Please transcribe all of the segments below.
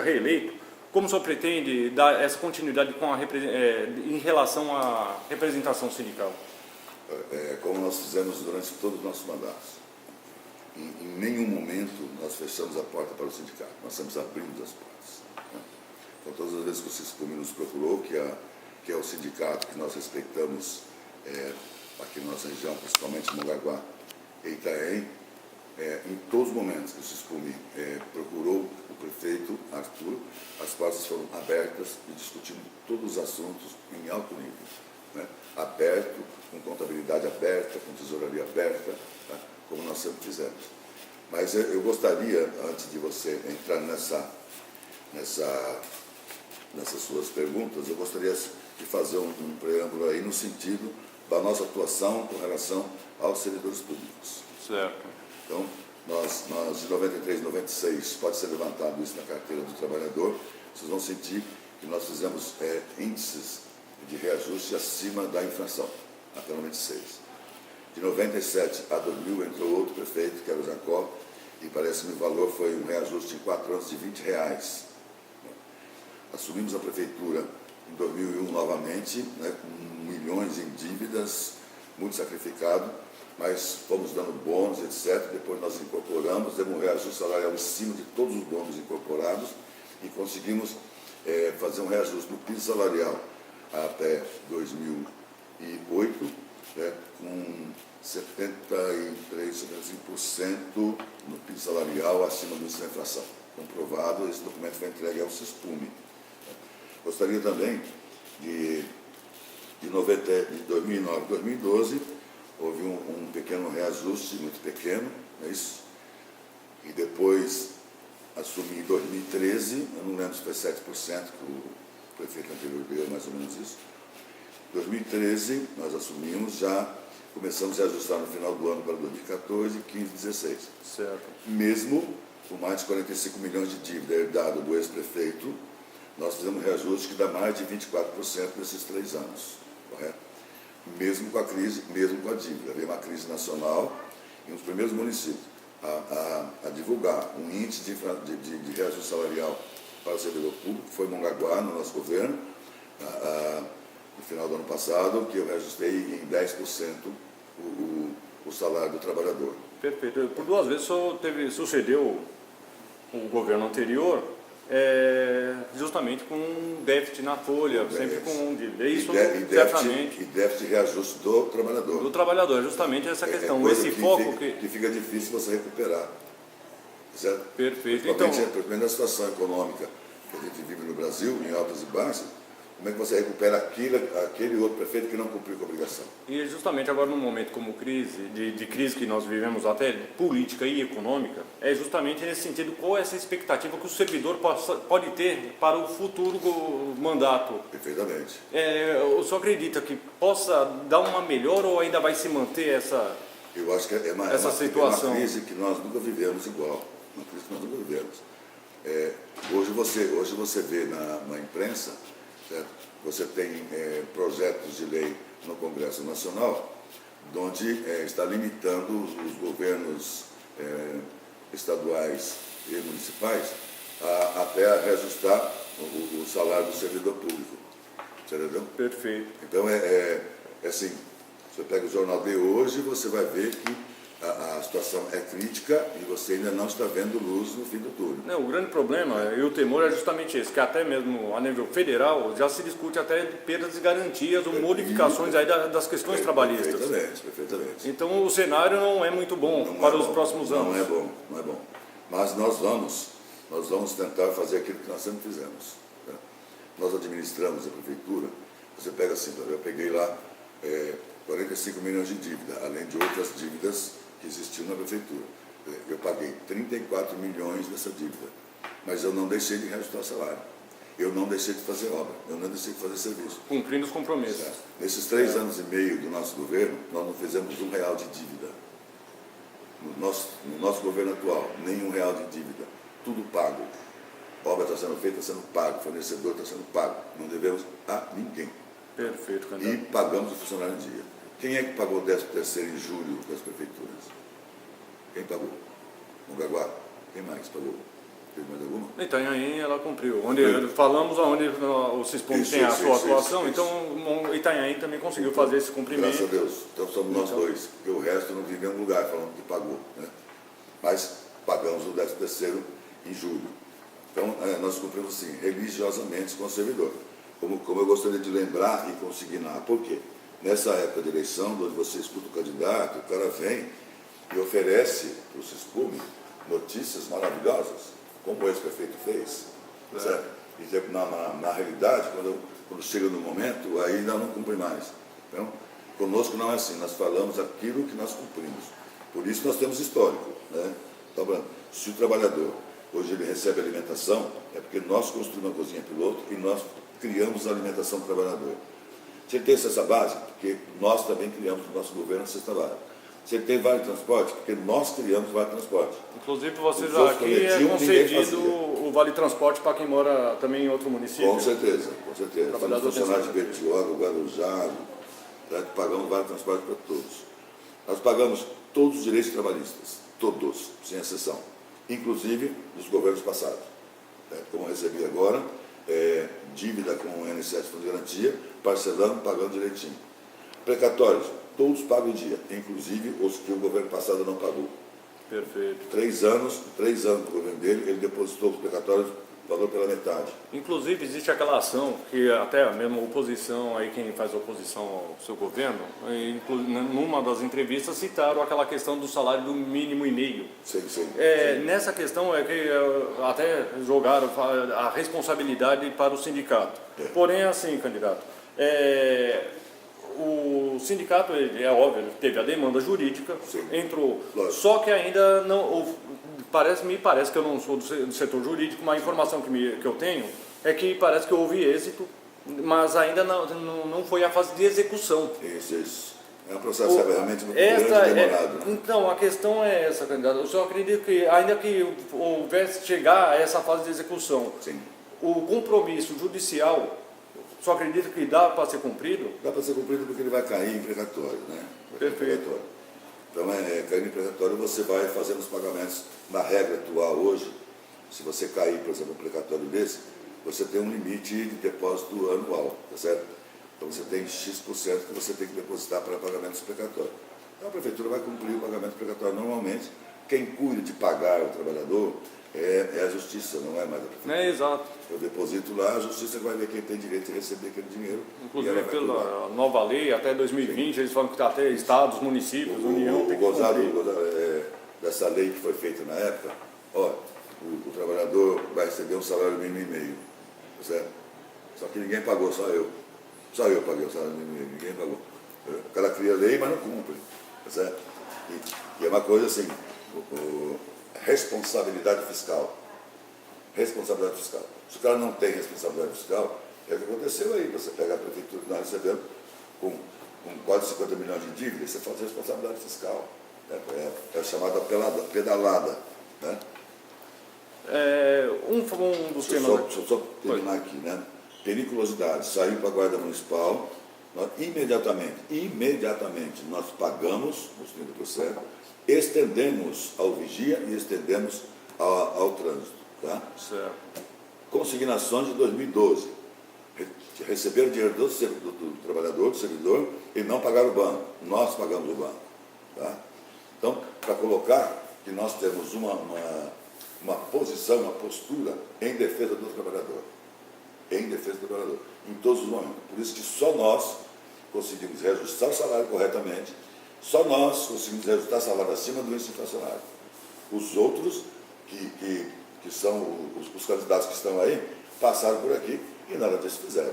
reeleito, como o senhor pretende dar essa continuidade em relação à representação sindical? Como nós fizemos durante todos os nossos mandatos. Em nenhum momento nós fechamos a porta para o sindicato, nós estamos abrindo as portas. Né? Então, todas as vezes que o SISPUMI nos procurou, que é o sindicato que nós respeitamos aqui na nossa região, principalmente Mongaguá e Itaém, em todos os momentos que o SISPUMI procurou o prefeito Arthur, as portas foram abertas e discutindo todos os assuntos em alto nível. Né? Aberto, com contabilidade aberta, com tesouraria aberta, tá? Como nós sempre fizemos. Mas eu gostaria, antes de você entrar nessas suas perguntas, eu gostaria de fazer um preâmbulo aí no sentido da nossa atuação com relação aos servidores públicos. Certo. Então, nós de 93 e 96, pode ser levantado isso na carteira do trabalhador, vocês vão sentir que nós fizemos índices de reajuste acima da inflação, até 96. De 97 a 2000 entrou outro prefeito, que era o Jacó, e parece-me o valor foi um reajuste em 4 anos de R$20. Assumimos a prefeitura em 2001 novamente, né, com milhões em dívidas, muito sacrificado, mas fomos dando bônus, etc. Depois nós incorporamos, demos um reajuste salarial em cima de todos os bônus incorporados e conseguimos fazer um reajuste no piso salarial até 2008, com 73, 75% no piso salarial acima do índice da inflação. Comprovado, esse documento foi entregue ao SISPUMI. Gostaria também de 2009 a 2012, houve um pequeno reajuste, muito pequeno, não é isso? E depois assumi em 2013, eu não lembro se foi 7%, que o prefeito anterior deu, mais ou menos isso. Em 2013, nós assumimos, já começamos a ajustar no final do ano para 2014, 15, 16. Certo. Mesmo com mais de 45 milhões de dívida herdado do ex-prefeito, nós fizemos um reajuste que dá mais de 24% nesses 3 anos, correto? Mesmo com a crise, mesmo com a dívida. Havia uma crise nacional e um dos primeiros municípios a divulgar um índice de reajuste salarial para o servidor público foi Mongaguá, no nosso governo, no final do ano passado, que eu reajustei em 10% o salário do trabalhador. Perfeito. Por 2 vezes o senhor sucedeu o governo anterior, justamente com um déficit na folha, sempre com dívida. Isso, certamente. E déficit de reajuste do trabalhador. Do trabalhador, justamente essa questão. Esse foco que fica difícil você recuperar. Certo? Perfeito. Principalmente na situação econômica que a gente vive no Brasil, em altas e baixas, como é que você recupera aquele outro prefeito que não cumpriu com a obrigação? E justamente agora, num momento como de crise que nós vivemos, até política e econômica, é justamente nesse sentido, qual é essa expectativa que o servidor pode ter para o futuro mandato? Perfeitamente. O senhor acredita que possa dar uma melhora ou ainda vai se manter essa situação? Eu acho que é uma crise que nós nunca vivemos igual. Uma crise que nós nunca vivemos. Hoje você vê na imprensa, certo? Você tem projetos de lei no Congresso Nacional, onde está limitando os governos estaduais e municipais até reajustar o salário do servidor público. Você entendeu? Perfeito. Então, assim, você pega o jornal de hoje, você vai ver que a situação é crítica e você ainda não está vendo luz no fim do túnel. Não, o grande problema e o temor é justamente esse, que até mesmo a nível federal já se discute até perdas de garantias ou modificações aí das questões trabalhistas. Perfeitamente. Então o cenário não é muito bom para os próximos anos. Não é bom. Mas nós vamos tentar fazer aquilo que nós sempre fizemos. Né? Nós administramos a prefeitura, você pega assim, eu peguei lá 45 milhões de dívida, além de outras dívidas que existiam na prefeitura. Eu paguei 34 milhões dessa dívida, mas eu não deixei de reajustar o salário. Eu não deixei de fazer obra, eu não deixei de fazer serviço. Cumprindo os compromissos. Certo. Nesses 3 anos e meio do nosso governo, nós não fizemos R$1 de dívida. No nosso governo atual, nem R$1 de dívida. Tudo pago. A obra está sendo feita, está sendo pago. O fornecedor está sendo pago. Não devemos a ninguém. Perfeito, candidato. E pagamos o funcionário em dia. Quem é que pagou o 13º em julho das prefeituras? Quem pagou? Mongaguá. Quem mais pagou? Tem mais alguma? Itanhaém ela cumpriu. Falamos onde o CISPUM tem a sua atuação, então Itanhaém também conseguiu fazer esse cumprimento. Graças a Deus. Então somos nós dois, porque o resto não vive em nenhum lugar falando que pagou. Né? Mas pagamos o 13º em julho. Então nós cumprimos assim, religiosamente com o servidor. Como eu gostaria de lembrar e consignar. Por quê? Nessa época de eleição, onde você escuta o candidato, o cara vem e oferece para o CISPUM notícias maravilhosas, como o ex-prefeito fez. Certo? E na realidade, quando chega no momento, aí ainda não cumpre mais. Então, conosco não é assim, nós falamos aquilo que nós cumprimos. Por isso nós temos histórico. Né? Então, se o trabalhador hoje ele recebe alimentação, é porque nós construímos uma cozinha piloto e nós criamos a alimentação do trabalhador. Se ele tem essa base, porque nós também criamos no nosso governo a cesta básica. Se ele tem vale transporte, porque nós criamos o vale transporte. Inclusive, você já aqui é concedido o vale transporte para quem mora também em outro município? Com certeza, com certeza. Temos funcionários de Bertioga, Guarujá, que pagamos vale transporte para todos. Nós pagamos todos os direitos trabalhistas, todos, sem exceção, inclusive dos governos passados. Como eu recebi agora, dívida com o INSS Fundo de Garantia, parcelando, pagando direitinho. Precatórios, todos pagam em dia, inclusive os que o governo passado não pagou. Perfeito. 3 anos do governo dele, ele depositou os precatórios, pagou pela metade. Inclusive, existe aquela ação que até mesmo a oposição, aí quem faz oposição ao seu governo, numa das entrevistas citaram aquela questão do salário do mínimo e meio. Sim. Nessa questão é que até jogaram a responsabilidade para o sindicato. Porém, assim, candidato, o sindicato, é óbvio, teve a demanda jurídica, entrou, lógico. Só que ainda não, me parece que eu não sou do setor jurídico, mas a informação que eu tenho é que parece que houve êxito, mas ainda não foi a fase de execução. Isso. É um processo realmente muito grande e demorado. Então, a questão é essa, candidato. Eu só acredito que, ainda que houvesse chegar a essa fase de execução, o compromisso judicial, só acredito que dá para ser cumprido? Dá para ser cumprido porque ele vai cair em precatório, né? Perfeito. Então, caindo em precatório, você vai fazendo os pagamentos na regra atual hoje. Se você cair, por exemplo, um precatório desse, você tem um limite de depósito anual, tá certo? Então, você tem X% que você tem que depositar para pagamentos precatórios. Então, a prefeitura vai cumprir o pagamento precatório normalmente. Quem cuida de pagar o trabalhador é a justiça, não é mais a prefeitura. Exato. Eu deposito lá, a justiça vai ver quem tem direito de receber aquele dinheiro. Inclusive pela nova lei, até 2020, eles falam que até estados, municípios, União, tem que cumprir. Dessa lei que foi feita na época, o trabalhador vai receber um salário mínimo e meio, tá certo? Só que ninguém pagou, só eu. Só eu paguei o salário mínimo e meio, ninguém pagou. O cara cria lei, mas não cumpre, tá certo? E é uma coisa assim, responsabilidade fiscal. Responsabilidade fiscal. Se o cara não tem responsabilidade fiscal, é o que aconteceu aí. Você pega a prefeitura que nós recebemos com quase 50 milhões de dívidas, você faz responsabilidade fiscal. É a chamada pedalada. Né? Um dos temas... Deixa eu só terminar aqui. Né? Periculosidade. Saiu para a Guarda Municipal, nós, imediatamente nós pagamos os 30%, estendemos ao vigia e estendemos ao trânsito. Tá? Certo. Consignações de 2012. Receberam dinheiro do trabalhador, do servidor, e não pagaram o banco. Nós pagamos o banco. Tá? Então, para colocar que nós temos uma posição, uma postura em defesa do trabalhador. Em defesa do trabalhador. Em todos os momentos. Por isso que só nós conseguimos reajustar o salário corretamente, só nós conseguimos reajustar o salário acima do índice inflacionário. Os outros, que são os candidatos que estão aí, passaram por aqui e nada disso fizeram.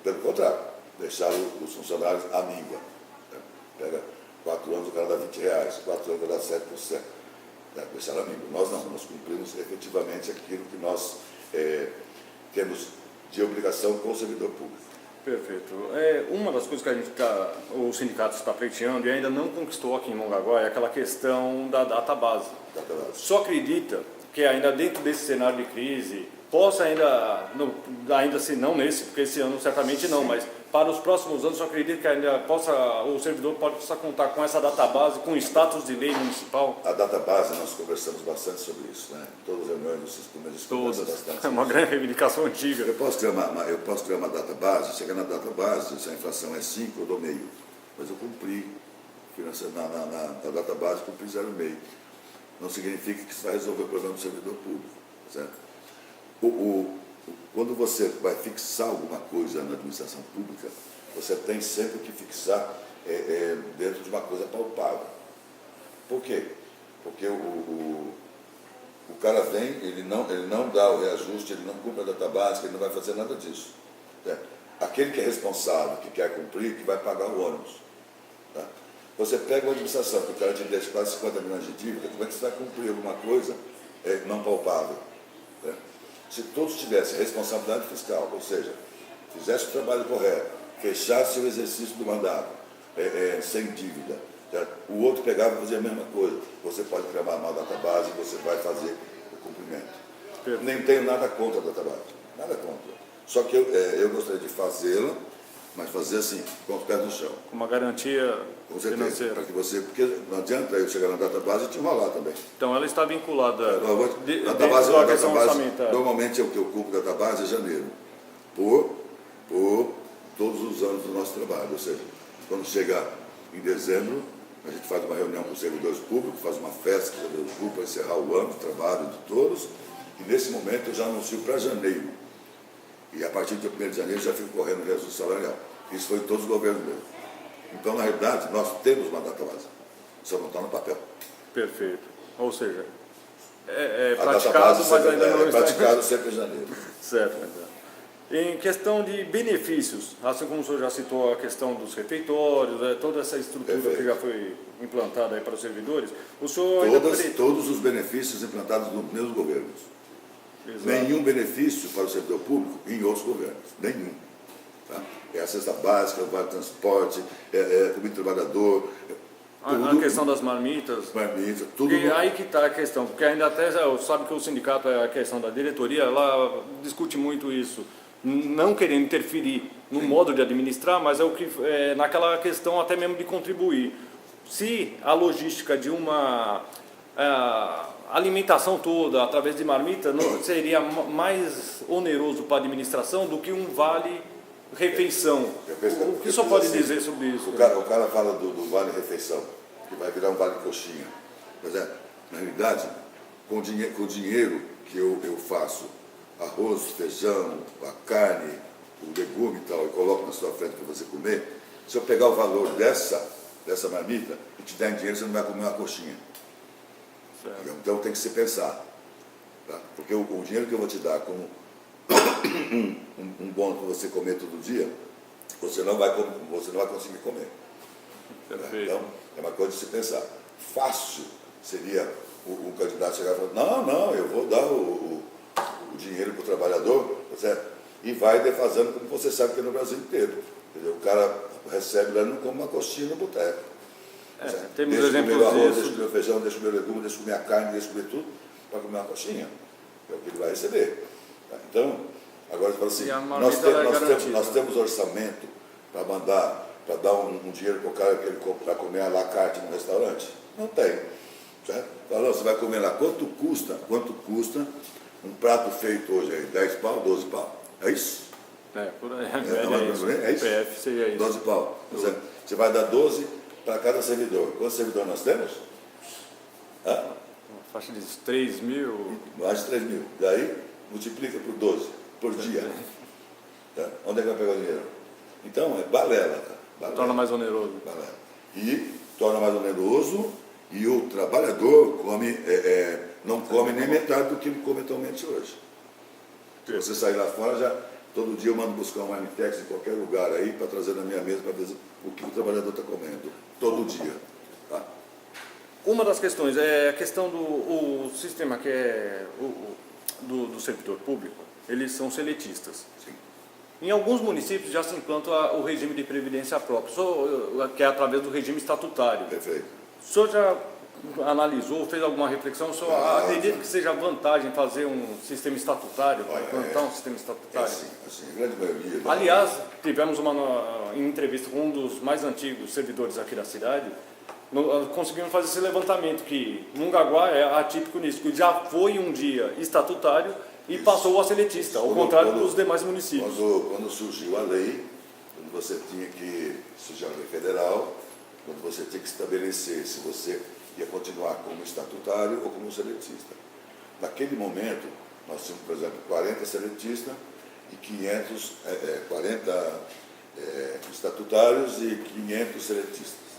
Pelo contrário, deixaram os funcionários à míngua. Pega 4 anos, o cara dá R$20, 4 anos, o cara dá 7%. Deixaram à míngua. Nós não, nós cumprimos efetivamente aquilo que nós temos de obrigação com o servidor público. Perfeito. Uma das coisas que o sindicato está pleiteando e ainda não conquistou aqui em Mongaguá é aquela questão da data base. Só acredita que ainda dentro desse cenário de crise possa ainda se não nesse, porque esse ano certamente não, mas para os próximos anos, eu acredito que ainda o servidor possa contar com essa database, com status de lei municipal? A database, nós conversamos bastante sobre isso, né? Em todas as reuniões, vocês conversam bastante. É uma grande reivindicação antiga. Eu posso criar uma database, chegar na database, se a inflação é 5, eu dou meio. Mas eu cumpri, na database, cumpri 0,5. Não significa que isso vai resolver o problema do servidor público, certo? Quando você vai fixar alguma coisa na administração pública, você tem sempre que fixar dentro de uma coisa palpável. Por quê? Porque o cara vem, ele não dá o reajuste, ele não cumpre a database, ele não vai fazer nada disso. Certo? Aquele que é responsável, que quer cumprir, que vai pagar o ônus. Tá? Você pega uma administração que o cara te deixa quase 50 milhões de dívida, como é que você vai cumprir alguma coisa não palpável? Né? Se todos tivessem responsabilidade fiscal, ou seja, fizesse o trabalho correto, fechasse o exercício do mandato, sem dívida, certo? O outro pegava e fazia a mesma coisa. Você pode criar uma database e você vai fazer o cumprimento. Nem tenho nada contra a database, nada contra. Só que eu gostaria de fazê-la, mas fazer assim, com os pés no chão. Uma garantia financeira. Para que porque não adianta eu chegar na database e te enrolar também. Então ela está vinculada A database, normalmente é o que eu cumpro da database é janeiro, por todos os anos do nosso trabalho. Ou seja, quando chega em dezembro, a gente faz uma reunião com os servidores públicos, faz uma festa com os servidores públicos para encerrar o ano de trabalho de todos, e nesse momento eu já anuncio para janeiro. E a partir do 1º de janeiro já fico correndo o reajuste salarial. Isso foi em todos os governos meus. Então, na realidade, nós temos uma database, só não está no papel. Perfeito. Ou seja, é praticado, mas ainda não está... É praticado sempre em janeiro. Certo. Em questão de benefícios, assim como o senhor já citou a questão dos refeitórios, toda essa estrutura que já foi implantada aí para os servidores, o senhor todos os benefícios implantados nos meus governos. Exato. Nenhum benefício para o servidor público em outros governos. Nenhum. Tá? É a cesta básica, o vale de transporte, comida do trabalhador. A questão das marmitas. Tudo. E aí que está a questão, porque ainda até sabe que o sindicato é a questão da diretoria, ela discute muito isso, não querendo interferir no modo de administrar, mas naquela questão até mesmo de contribuir. Se a logística de uma alimentação toda através de marmita seria mais oneroso para a administração do que um vale-refeição. O que o senhor pode dizer sobre isso? O cara fala do vale-refeição, que vai virar um vale-coxinha. Mas na realidade, com o dinheiro que eu faço, arroz, feijão, a carne, o legume e tal, e coloco na sua frente para você comer, se eu pegar o valor dessa marmita e te der em dinheiro, você não vai comer uma coxinha. Certo. Então tem que se pensar. Tá? Porque o dinheiro que eu vou te dar como um bônus para você comer todo dia, você não vai conseguir comer. Tá? Então é uma coisa de se pensar. Fácil seria o candidato chegar e falar, não, eu vou dar o dinheiro para o trabalhador, certo? E vai defasando, como você sabe que é no Brasil inteiro. Entendeu? O cara recebe lá e não come uma coxinha no boteco. Temos deixa exemplos comer o arroz, disso. deixa comer o feijão, deixa comer o legume, deixa comer a carne, deixa comer tudo, para comer uma coxinha. É o que ele vai receber. Tá? Então, agora fala assim, nós temos orçamento para dar um dinheiro para o cara para comer à la carte no restaurante? Não tem. Certo? Fala, você vai comer lá, quanto custa um prato feito hoje aí? 10 pau, 12 pau. É isso? Por aí. É isso? PF seria isso. 12 pau. Você vai dar 12 para cada servidor. Quantos servidores nós temos? Uma faixa de 3 mil. Mais de 3 mil. Daí, multiplica por 12, por dia. Tá? Onde é que vai pegar o dinheiro? Então, é balela. Torna mais oneroso. Balela. E torna mais oneroso e o trabalhador não come nem metade do que ele come atualmente hoje. Se você sair lá fora, todo dia eu mando buscar um marmitex em qualquer lugar aí para trazer na minha mesa para ver o que o trabalhador está comendo. Todo dia. Tá? Uma das questões é a questão do sistema que é do servidor público. Eles são seletistas. Sim. Em alguns municípios já se implanta o regime de previdência própria, que é através do regime estatutário. Perfeito. O senhor já analisou, fez alguma reflexão sobre, acredito que seja vantagem fazer um sistema estatutário, implantar um sistema estatutário? Assim, a grande maioria... Aliás, tivemos uma entrevista com um dos mais antigos servidores aqui da cidade, conseguimos fazer esse levantamento, que Mongaguá é atípico nisso, que já foi um dia estatutário e passou a seletista, ao contrário dos demais municípios. Quando surgiu a lei, quando você tinha que, surgiu a lei federal, quando você tinha que estabelecer se você ia continuar como estatutário ou como seletista. Naquele momento, nós tínhamos, por exemplo, 40 seletistas e 40 estatutários e 500 seletistas.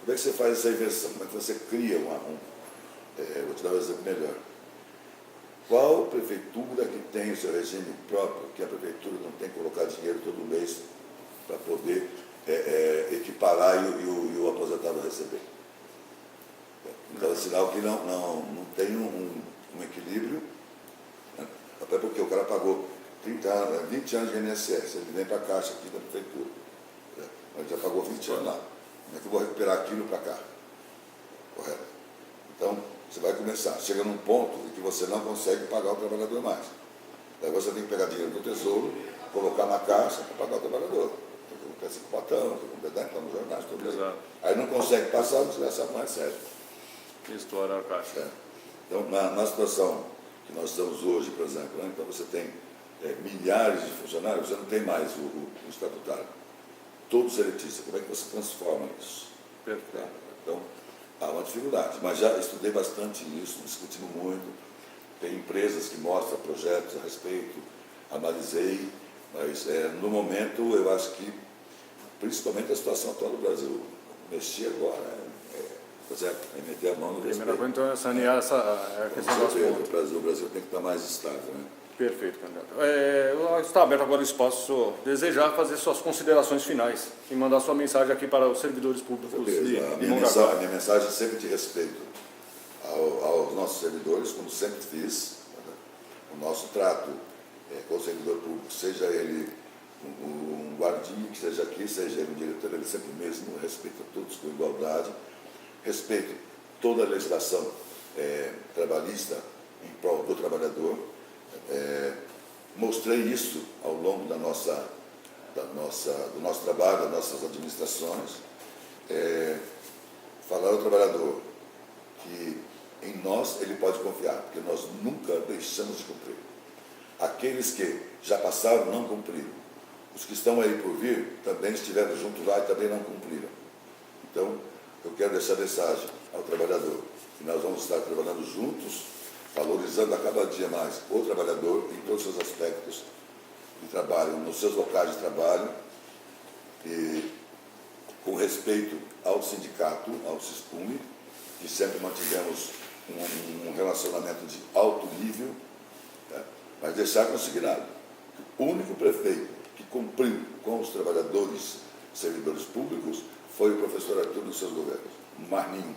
Como é que você faz essa inversão? Como é que você cria vou te dar um exemplo melhor. Qual prefeitura que tem o seu regime próprio, que a prefeitura não tem que colocar dinheiro todo mês para poder equiparar e o aposentado receber? Então é sinal que não tem um equilíbrio, né? Até porque o cara pagou 20 anos de INSS, ele vem para a Caixa aqui da prefeitura, né? Ele já pagou 20 anos lá. Como é que eu vou recuperar aquilo para cá? Correto? Então, você vai começar, chega num ponto em que você não consegue pagar o trabalhador mais. Daí você tem que pegar dinheiro do Tesouro, colocar na Caixa para pagar o trabalhador. Acontece com o patrão, está nos jornais, tudo isso. Aí não consegue passar, você já sabe mais sério. Estoura a Caixa. Então, na situação que nós estamos hoje, por exemplo, né? Então você tem milhares de funcionários, você não tem mais o estatutário. Todos seletistas, como é que você transforma isso? Perfeito. Então, há uma dificuldade, mas já estudei bastante isso, discutimos muito. Tem empresas que mostram projetos a respeito, analisei, mas no momento eu acho que, principalmente a situação atual do Brasil, mexer agora, meter a mão no respeito. Primeira coisa, então, é sanear essa questão das contas. O Brasil tem que estar mais estável, né? Perfeito, candidato. Está aberto agora o espaço, se o senhor desejar fazer suas considerações finais e mandar sua mensagem aqui para os servidores públicos de Mongaguá. A minha mensagem é sempre de respeito aos nossos servidores, como sempre fiz. O nosso trato com o servidor público, seja ele um guardinha que esteja aqui, seja ele um diretor, ele sempre mesmo respeita todos com igualdade. Respeito toda a legislação trabalhista em prol do trabalhador. Mostrei isso ao longo do nosso trabalho, das nossas administrações. Falar ao trabalhador que em nós ele pode confiar, porque nós nunca deixamos de cumprir. Aqueles que já passaram não cumpriram. Os que estão aí por vir também estiveram juntos lá e também não cumpriram. Então, eu quero deixar a mensagem ao trabalhador que nós vamos estar trabalhando juntos, valorizando a cada dia mais o trabalhador em todos os seus aspectos de trabalho, nos seus locais de trabalho, e com respeito ao sindicato, ao SISPUME, que sempre mantivemos um relacionamento de alto nível, né? Mas deixar consignado que o único prefeito que cumpriu com os trabalhadores, servidores públicos, foi o professor Arthur nos seus governos, mais nenhum.